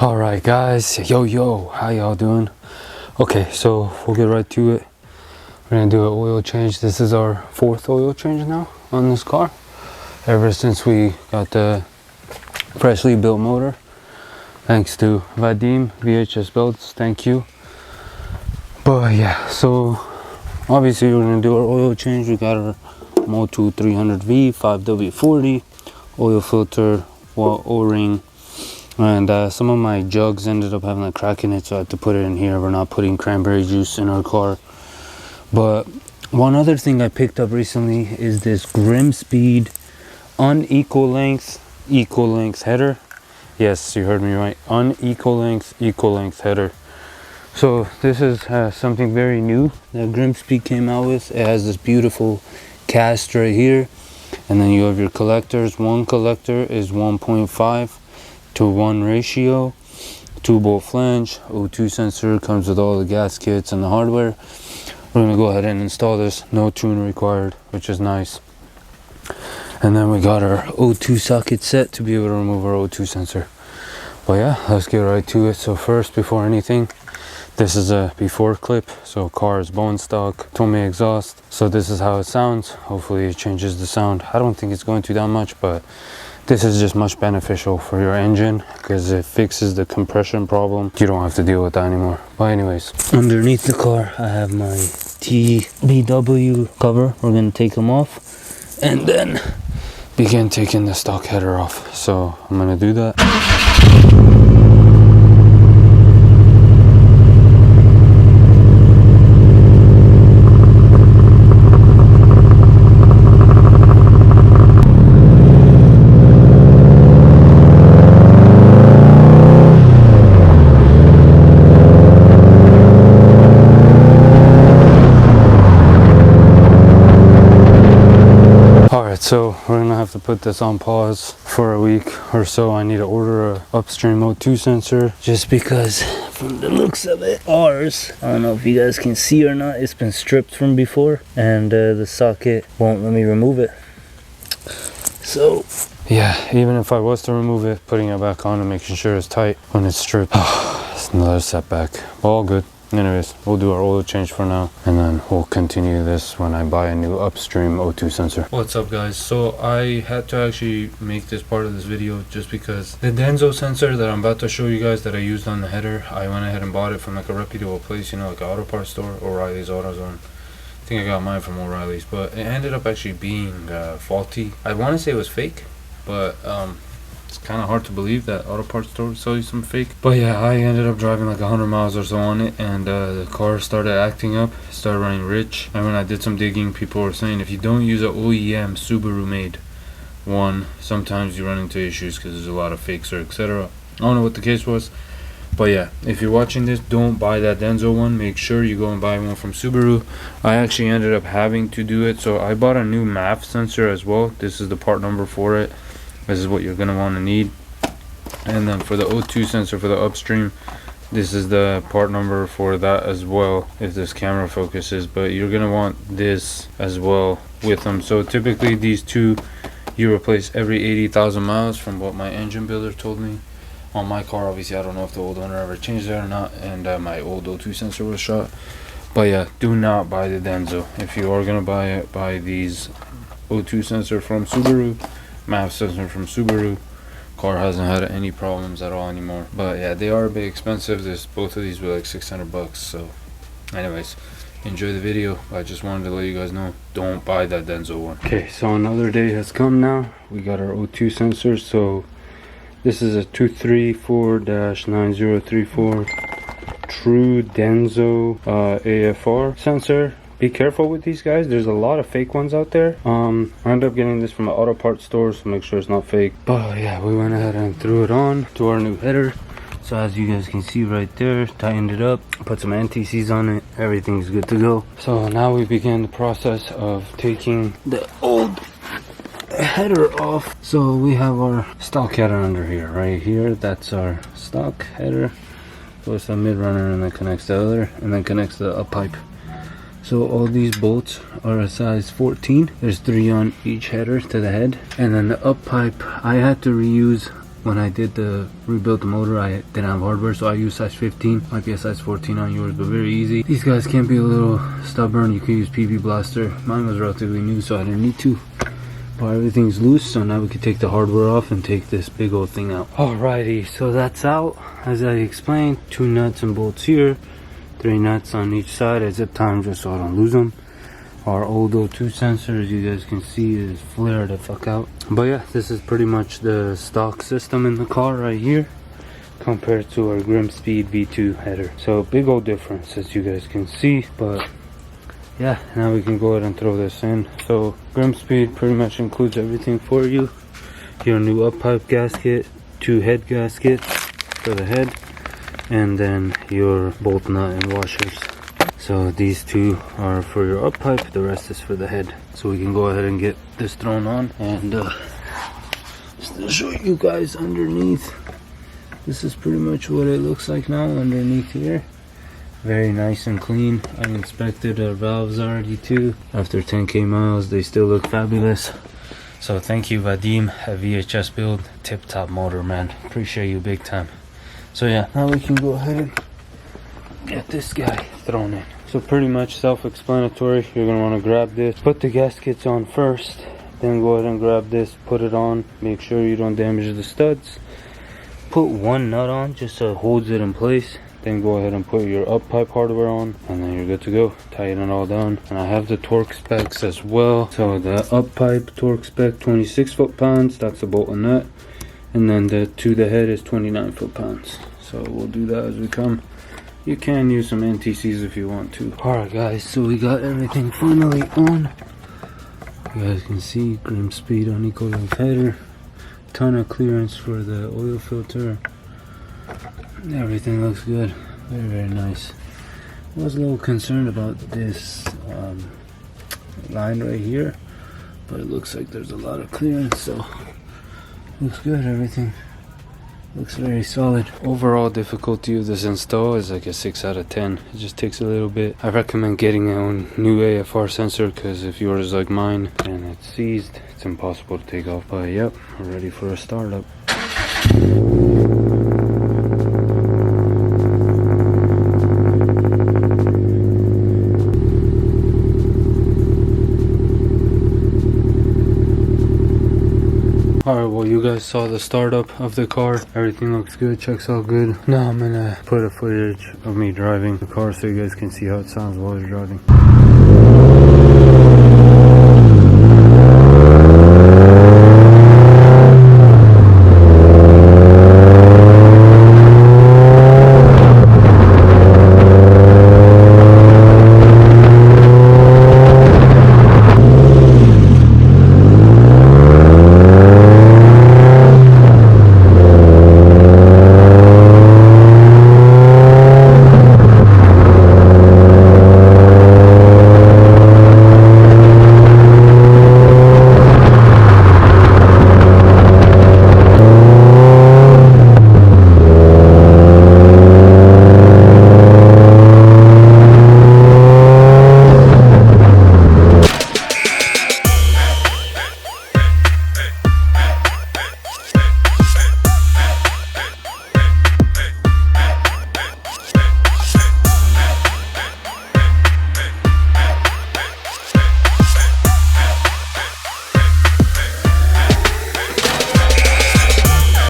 All right, guys, yo, how y'all doing? Okay, so we'll get right to it. We're gonna do an oil change. This is our 4th oil change now on this car, ever since we got the freshly built motor. Thanks to Vadim VHS Belts, thank you. But yeah, so obviously we're gonna do our oil change. We got our Motu 300V 5W40 oil filter, O-ring, and some of my jugs ended up having a crack in it, so I had to put it in here. We're not putting cranberry juice in our car. But one other thing I picked up recently is this Grimmspeed unequal length equal length header. Yes, you heard me right, unequal length equal length header. So this is something very new that Grimmspeed came out with. It has this beautiful cast right here, and then you have your collectors. One collector is 1.5 to 1 ratio, 2-bolt flange, O2 sensor, comes with all the gas kits and the hardware. We're gonna go ahead and install this, no tune required, which is nice. And then we got our O2 socket set to be able to remove our O2 sensor. But yeah, let's get right to it. So first, before anything, this is a before clip. So car is bone stock, Tomei exhaust. So this is how it sounds. Hopefully it changes the sound. I don't think it's going to that much, but this is just much beneficial for your engine because it fixes the compression problem. You don't have to deal with that anymore. But anyways, underneath the car, I have my TBW cover. We're gonna take them off and then begin taking the stock header off. So I'm gonna do that. So we're gonna have to put this on pause for a week or so. I need to order a upstream O2 sensor just because from the looks of it, ours, I don't know if you guys can see or not, it's been stripped from before, and the socket won't let me remove it. So yeah, even if I was to remove it, putting it back on and making sure it's tight when it's stripped, it's another setback. All good. Anyways, we'll do our oil change for now, and then we'll continue this when I buy a new upstream O2 sensor. What's up, guys? So I had to actually make this part of this video just because the Denso sensor that I'm about to show you guys that I used on the header, I went ahead and bought it from like a reputable place, you know, like an auto parts store, O'Reilly's AutoZone. I think I got mine from O'Reilly's, but it ended up actually being faulty. I want to say it was fake, but it's kind of hard to believe that auto parts store sell you some fake. But yeah, I ended up driving like 100 miles or so on it, and the car started acting up, started running rich. And when I did some digging, people were saying if you don't use an OEM Subaru made one, sometimes you run into issues because there's a lot of fakes or etc. I don't know what the case was, but yeah, if you're watching this, don't buy that Denso one. Make sure you go and buy one from Subaru. I actually ended up having to do it, so I bought a new MAF sensor as well. This is the part number for it. This is what you're going to want to need. And then for the O2 sensor for the upstream, this is the part number for that as well, if this camera focuses. But you're going to want this as well with them. So typically these two you replace every 80,000 miles from what my engine builder told me. On my car, obviously I don't know if the old owner ever changed that or not, and my old O2 sensor was shot. But yeah, do not buy the Denso. If you are going to buy it, buy these O2 sensor from Subaru, MAF sensor from Subaru. Car hasn't had any problems at all anymore. But yeah, they are a bit expensive. Both of these were like 600 bucks. So anyways, enjoy the video. I just wanted to let you guys know, don't buy that Denso one. Okay, so another day has come now. We got our O2 sensor. So this is a 234-9034 true Denso AFR sensor. Be careful with these guys. There's a lot of fake ones out there. I ended up getting this from an auto parts store, so make sure it's not fake. But yeah, we went ahead and threw it on to our new header. So as you guys can see right there, tightened it up, put some NTCs on it, everything's good to go. So now we begin the process of taking the old header off. So we have our stock header under here, right here. That's our stock header. Goes to the mid runner and then connects the other, and then connects the up pipe. So all these bolts are a size 14. There's 3 on each header to the head. And then the up pipe, I had to reuse when I did rebuild the motor, I didn't have hardware, so I used size 15. Might be a size 14 on yours, but very easy. These guys can be a little stubborn. You can use PB Blaster. Mine was relatively new, so I didn't need to. But everything's loose, so now we can take the hardware off and take this big old thing out. Alrighty, so that's out. As I explained, 2 nuts and bolts here, 3 nuts on each side. I zip tie them just so I don't lose them. Our old O2 sensor, as you guys can see, is flared the fuck out. But yeah, this is pretty much the stock system in the car right here compared to our Grimmspeed V2 header. So big old difference, as you guys can see. But yeah, now we can go ahead and throw this in. So Grimmspeed pretty much includes everything for you. Your new up pipe gasket, 2 head gaskets for the head, and then your bolt nut and washers. So these 2 are for your up pipe, the rest is for the head. So we can go ahead and get this thrown on, and just to show you guys underneath. This is pretty much what it looks like now underneath here. Very nice and clean. I inspected our valves already too. After 10k miles, they still look fabulous. So thank you, Vadim at VHS Build. Tip top motor, man. Appreciate you big time. So yeah, now we can go ahead and get this guy thrown in. So pretty much self-explanatory. You're gonna want to grab this, put the gaskets on first, then go ahead and grab this, put it on. Make sure you don't damage the studs. Put 1 nut on just so it holds it in place. Then go ahead and put your up pipe hardware on, and then you're good to go. Tighten it all down. And I have the torque specs as well. So the up pipe torque spec 26 foot-pounds, that's a bolt and nut. And then to the head is 29 foot-pounds. So we'll do that as we come. You can use some NTCs if you want to. Alright guys, so we got everything finally on. You guys can see Grimmspeed UEL Header. Ton of clearance for the oil filter. Everything looks good. Very nice. I was a little concerned about this line right here, but it looks like there's a lot of clearance, so looks good. Everything looks very solid. Overall difficulty of this install is like a 6 out of 10. It just takes a little bit. I recommend getting a new AFR sensor, because if yours is like mine and it's seized, it's impossible to take off. But yep, we're ready for a startup. Alright, well you guys saw the startup of the car. Everything looks good, checks all good. Now I'm gonna put a footage of me driving the car so you guys can see how it sounds while you're driving.